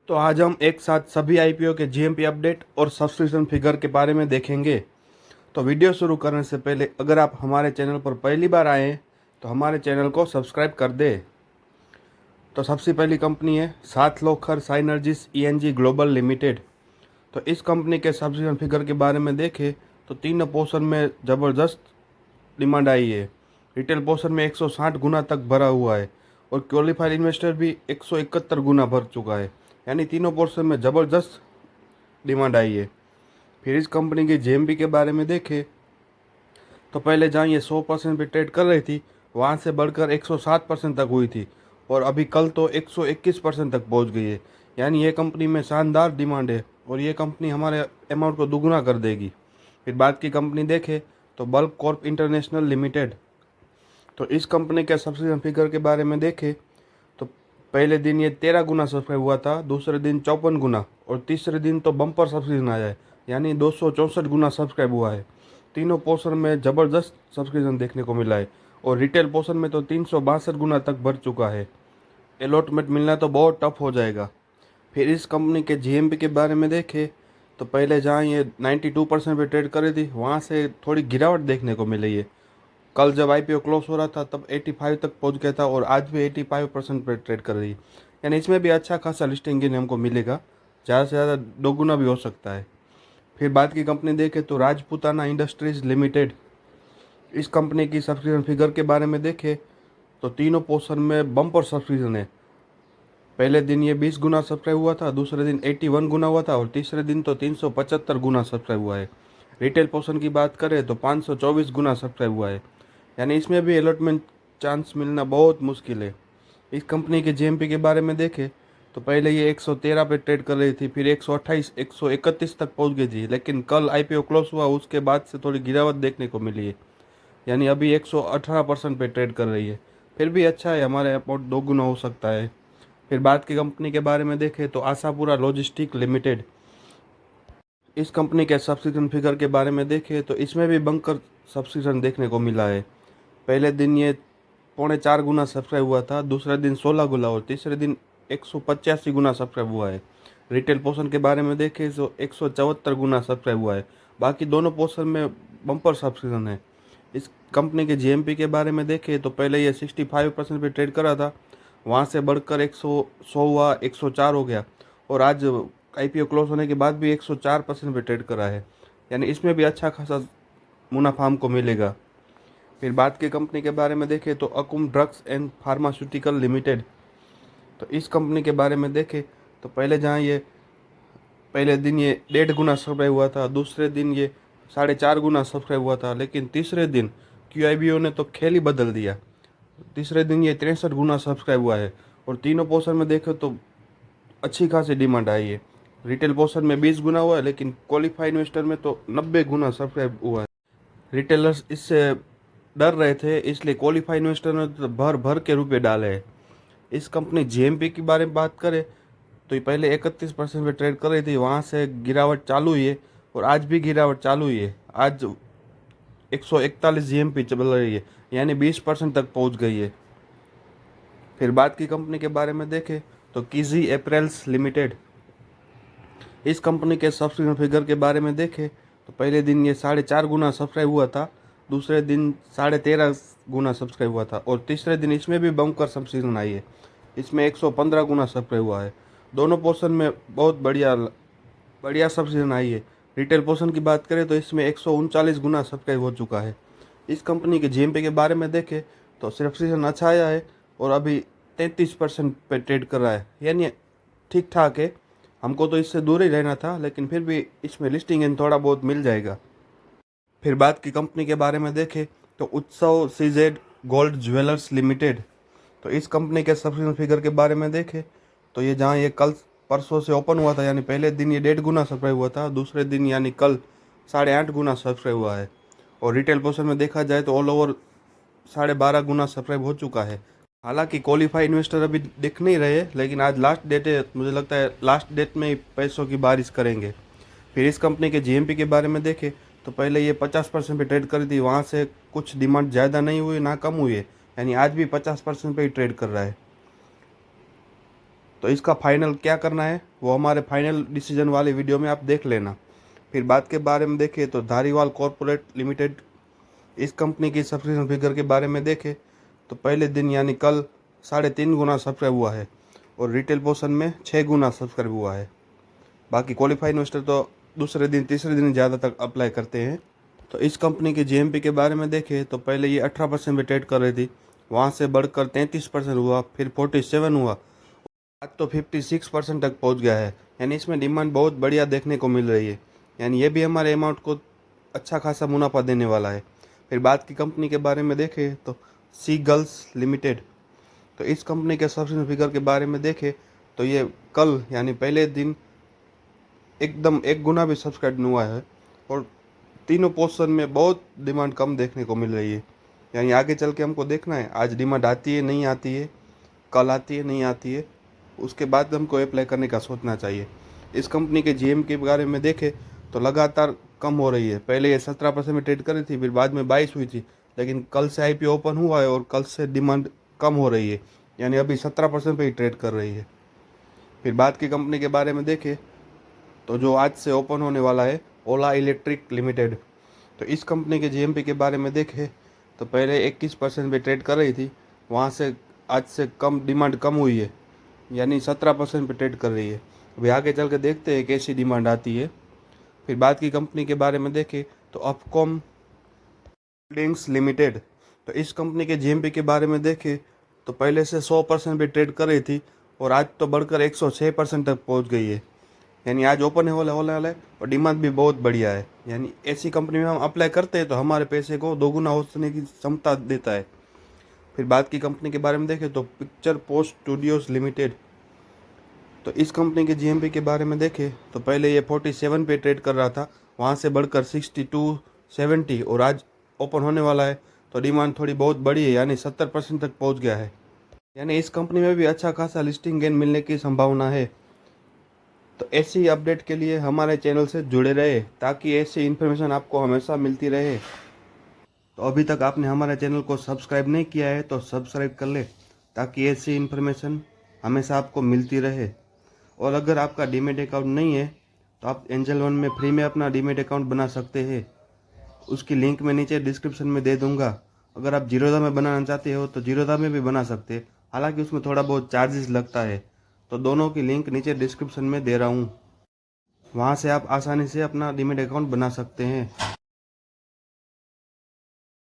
तो आज हम एक साथ सभी आईपीओ के जीएमपी अपडेट और सब्सक्रिप्शन फिगर के बारे में देखेंगे। तो वीडियो शुरू करने से पहले अगर आप हमारे चैनल पर पहली बार आए हैं तो हमारे चैनल को सब्सक्राइब कर दे। तो सबसे पहली कंपनी है सातलोखर साइनर्जिस ईएनजी ग्लोबल लिमिटेड। तो इस कंपनी के सब्सक्रिप्शन फिगर के बारे में देखें तो तीनों पोर्शन में ज़बरदस्त डिमांड आई है। रिटेल पोर्शन में 160 गुना तक भरा हुआ है और क्वालिफाइड इन्वेस्टर भी 171 गुना भर चुका है, यानी तीनों पोर्शन में ज़बरदस्त डिमांड आई है। फिर इस कंपनी की जेएमपी के बारे में देखें तो पहले जहाँ ये 100% पे ट्रेड कर रही थी वहाँ से बढ़कर 107% तक हुई थी और अभी कल तो 121% तक पहुँच गई है, यानी ये कंपनी में शानदार डिमांड है और ये कंपनी हमारे अमाउंट को दुगुना कर देगी। फिर बात की कंपनी देखें तो बल्क कॉर्प इंटरनेशनल लिमिटेड। तो इस कंपनी के सब्सक्रिप्शन फिगर के बारे में देखें तो पहले दिन ये 13 गुना सब्सक्राइब हुआ था, दूसरे दिन 54 गुना और तीसरे दिन तो बम्पर सब्सक्रिप्शन आया है, यानी 264 गुना सब्सक्राइब हुआ है। तीनों पोर्शन में ज़बरदस्त सब्सक्रिप्शन देखने को मिला है और रिटेल पोर्शन में तो 362 गुना तक बढ़ चुका है। अलॉटमेंट मिलना तो बहुत टफ हो जाएगा। फिर इस कंपनी के जीएमपी के बारे में देखें तो पहले जहाँ ये 92% पे ट्रेड कर रही थी वहाँ से थोड़ी गिरावट देखने को मिली है। कल जब आईपीओ क्लोज हो रहा था तब 85 तक पहुंच गया था और आज भी 85% पर ट्रेड कर रही है, यानी इसमें भी अच्छा खासा लिस्टिंग गेन हमको मिलेगा, ज़्यादा से ज़्यादा दोगुना भी हो सकता है। फिर बात की कंपनी देखें तो राजपूताना इंडस्ट्रीज़ लिमिटेड। इस कंपनी की सब्सक्रिप्शन फिगर के बारे में देखें तो तीनों पोर्शन में बम्पर सब्सक्रिप्शन है। पहले दिन ये 20 गुना सब्सक्राइब हुआ था, दूसरे दिन 81 गुना हुआ था और तीसरे दिन तो 375 गुना सब्सक्राइब हुआ है। रिटेल पोर्शन की बात करें तो 524 गुना सब्सक्राइब हुआ है, यानी इसमें भी अलॉटमेंट चांस मिलना बहुत मुश्किल है। इस कंपनी के जेएमपी के बारे में देखें तो पहले ये 113 पे ट्रेड कर रही थी, फिर 128 131 तक पहुंच गई थी, लेकिन कल आईपीओ क्लोज हुआ उसके बाद से थोड़ी गिरावट देखने को मिली है, यानी अभी 118% पे ट्रेड कर रही है। फिर भी अच्छा है, हमारे अमाउंट दोगुना हो सकता है। फिर बात की कंपनी के बारे में देखें तो आशापुरा लॉजिस्टिक लिमिटेड। इस कंपनी के सब्सक्रिप्शन फिगर के बारे में देखें तो इसमें भी बंकर सब्सक्रिप्शन देखने को मिला है। पहले दिन ये 3.25 गुना सब्सक्राइब हुआ था, दूसरे दिन 16 गुना और तीसरे दिन 185 गुना सब्सक्राइब हुआ है। रिटेल पोर्शन के बारे में देखें तो 174 गुना सब्सक्राइब हुआ है। बाकी दोनों पोर्शन में बम्पर सब्सक्रिप्शन है। इस कंपनी के जीएमपी के बारे में देखें तो पहले ये 65% पे ट्रेड कर रहा था, वहाँ से बढ़कर 100 हुआ, 104 हो गया और आज आईपीओ क्लोज होने के बाद भी 104% पे ट्रेड कर रहा है, यानी इसमें भी अच्छा खासा मुनाफा हमको मिलेगा। फिर बात की कंपनी के बारे में देखें तो अकुम ड्रग्स एंड फार्मास्यूटिकल लिमिटेड। तो इस कंपनी के बारे में देखें तो पहले दिन ये 1.5 गुना सब्सक्राइब हुआ था, दूसरे दिन ये 4.5 गुना सब्सक्राइब हुआ था, लेकिन तीसरे दिन क्यूआईबीओ ने तो खेल ही बदल दिया। तीसरे दिन ये 63 गुना सब्सक्राइब हुआ है और तीनों पोर्शन में देखें तो अच्छी खासी डिमांड आई है। रिटेल पोर्शन में 20 गुना हुआ है, लेकिन क्वालिफाइड इन्वेस्टर में तो 90 गुना सब्सक्राइब हुआ है। रिटेलर्स इससे डर रहे थे, इसलिए क्वालिफाइड इन्वेस्टर ने तो भर भर के रुपए डाले हैं। इस कंपनी जेएमपी के बारे में बात करें तो ये पहले 31% पे ट्रेड कर रही थी, वहाँ से गिरावट चालू हुई है और आज भी गिरावट चालू हुई है। आज 141 जीएमपी चल रही है, यानी 20% तक पहुँच गई है। फिर बात की कंपनी के बारे में देखें तो कीजी अप्रैल्स लिमिटेड। इस कंपनी के सब्सक्रिप्शन फिगर के बारे में देखें तो पहले दिन ये 4.5 गुना सब्सक्राइब हुआ था, दूसरे दिन 13.5 गुना सब्सक्राइब हुआ था और तीसरे दिन इसमें भी बम्पर सब्सक्रिप्शन आई है। इसमें 115 गुना सब्सक्राइब हुआ है। दोनों पोर्शन में बहुत बढ़िया बढ़िया सब्सक्रिप्शन आई है। रिटेल पोर्शन की बात करें तो इसमें 139 गुना सब्सक्राइब हो चुका है। इस कंपनी के जीएमपी के बारे में देखें तो सब्सक्रिप्शन अच्छा आया है और अभी 33% पे ट्रेड कर रहा है, यानी ठीक ठाक है। हमको तो इससे दूर ही रहना था, लेकिन फिर भी इसमें लिस्टिंग इन थोड़ा बहुत मिल जाएगा। फिर बात की कंपनी के बारे में देखें तो उत्सव सीजेड गोल्ड ज्वेलर्स लिमिटेड। तो इस कंपनी के सब्सक्रिप्शन फिगर के बारे में देखें तो ये जहाँ ये कल परसों से ओपन हुआ था, यानी पहले दिन ये 1.5 गुना सब्सक्राइब हुआ था, दूसरे दिन यानी कल 8.5 गुना सब्सक्राइब हुआ है और रिटेल पोर्शन में देखा जाए तो ऑल ओवर 12.5 गुना सब्सक्राइब हो चुका है। हालांकि क्वालिफाइड इन्वेस्टर अभी दिख नहीं रहे, लेकिन आज लास्ट डेट है, मुझे लगता है लास्ट डेट में ही पैसों की बारिश करेंगे। फिर इस कंपनी के जीएमपी के बारे में देखें तो पहले ये 50% पे ट्रेड करी थी, वहाँ से कुछ डिमांड ज़्यादा नहीं हुई ना कम हुई है, यानी आज भी 50% पे ही ट्रेड कर रहा है। तो इसका फाइनल क्या करना है वो हमारे फाइनल डिसीजन वाले वीडियो में आप देख लेना। फिर बात के बारे में देखें तो धारीवाल कॉरपोरेट लिमिटेड, इस कंपनी की सब्सक्रिप्शन फिगर के बारे में देखें तो पहले दिन यानी कल 3.5 गुना सब्सक्राइब हुआ है और रिटेल पोर्शन में 6 गुना सब्सक्राइब हुआ है। बाकी क्वालिफाइड इन्वेस्टर तो दूसरे दिन तीसरे दिन ज़्यादा तक अप्लाई करते हैं। तो इस कंपनी के जीएमपी के बारे में देखें तो पहले ये 18% पे ट्रेड कर रही थी, वहाँ से बढ़कर 33% हुआ, फिर 47 हुआ, आज तो 56% तक पहुँच गया है। यानी इसमें डिमांड बहुत बढ़िया देखने को मिल रही है, यानी ये भी हमारे अमाउंट को अच्छा खासा मुनाफा देने वाला है। फिर बात की कंपनी के बारे में देखें तो सी गर्ल्स लिमिटेड, तो इस कंपनी के सब्सक्रिप्शन फिगर के बारे में देखें तो ये कल यानी पहले दिन एकदम 1 गुना भी सब्सक्राइब नहीं हुआ है और तीनों पोर्शन में बहुत डिमांड कम देखने को मिल रही है। यानी आगे चल के हमको देखना है आज डिमांड आती है नहीं आती है, कल आती है नहीं आती है, उसके बाद हमको अप्लाई करने का सोचना चाहिए। इस कंपनी के जीएम के बारे में देखें तो लगातार कम हो रही है। पहले ये 17% में ट्रेड कर रही थी, फिर बाद में 22 हुई थी, लेकिन कल से आईपीओ ओपन हुआ है और कल से डिमांड कम हो रही है, यानी अभी 17% पे ही ट्रेड कर रही है। फिर बात की कंपनी के बारे में देखें तो जो आज से ओपन होने वाला है ओला इलेक्ट्रिक लिमिटेड, तो इस कंपनी के जीएमपी के बारे में देखें तो पहले 21% पे ट्रेड कर रही थी, वहाँ से आज से कम डिमांड कम हुई है, यानी 17% पे ट्रेड कर रही है। अभी आगे चल के देखते हैं कैसी डिमांड आती है। फिर बात की कंपनी के बारे में देखें तो अफकॉम होल्डिंग्स लिमिटेड, तो इस कंपनी के जीएमपी के बारे में देखें तो पहले से 100% पे ट्रेड कर रही थी और आज तो बढ़कर 106% तक पहुंच गई है, यानी आज ओपन होने वाला है और डिमांड भी बहुत बढ़िया है। यानी ऐसी कंपनी में हम अप्लाई करते हैं तो हमारे पैसे को दोगुना होने की क्षमता देता है। फिर बात की कंपनी के बारे में देखें तो पिक्चर पोस्ट स्टूडियोज़ लिमिटेड, तो इस कंपनी के जीएमपी के बारे में देखें तो पहले ये 47 पे ट्रेड कर रहा था, वहाँ से बढ़कर 62, 70 और आज ओपन होने वाला है तो डिमांड थोड़ी बहुत बड़ी है, यानी 70% तक पहुँच गया है। यानी इस कंपनी में भी अच्छा खासा लिस्टिंग गेन मिलने की संभावना है। तो ऐसी अपडेट के लिए हमारे चैनल से जुड़े रहे ताकि ऐसी इन्फॉर्मेशन आपको हमेशा मिलती रहे। तो अभी तक आपने हमारे चैनल को सब्सक्राइब नहीं किया है तो सब्सक्राइब कर ले ताकि ऐसी इन्फॉर्मेशन हमेशा आपको मिलती रहे। और अगर आपका डीमैट अकाउंट नहीं है तो आप एंजल वन में फ्री में अपना डीमैट अकाउंट बना सकते हैं, उसकी लिंक मैं नीचे डिस्क्रिप्शन में दे दूंगा। अगर आप जीरोधा में बनाना चाहते हो तो जीरोधा में भी बना सकते हैं, हालांकि उसमें थोड़ा बहुत चार्जेस लगता है, तो दोनों की लिंक नीचे डिस्क्रिप्शन में दे रहा हूँ, वहाँ से आप आसानी से अपना डीमैट अकाउंट बना सकते हैं।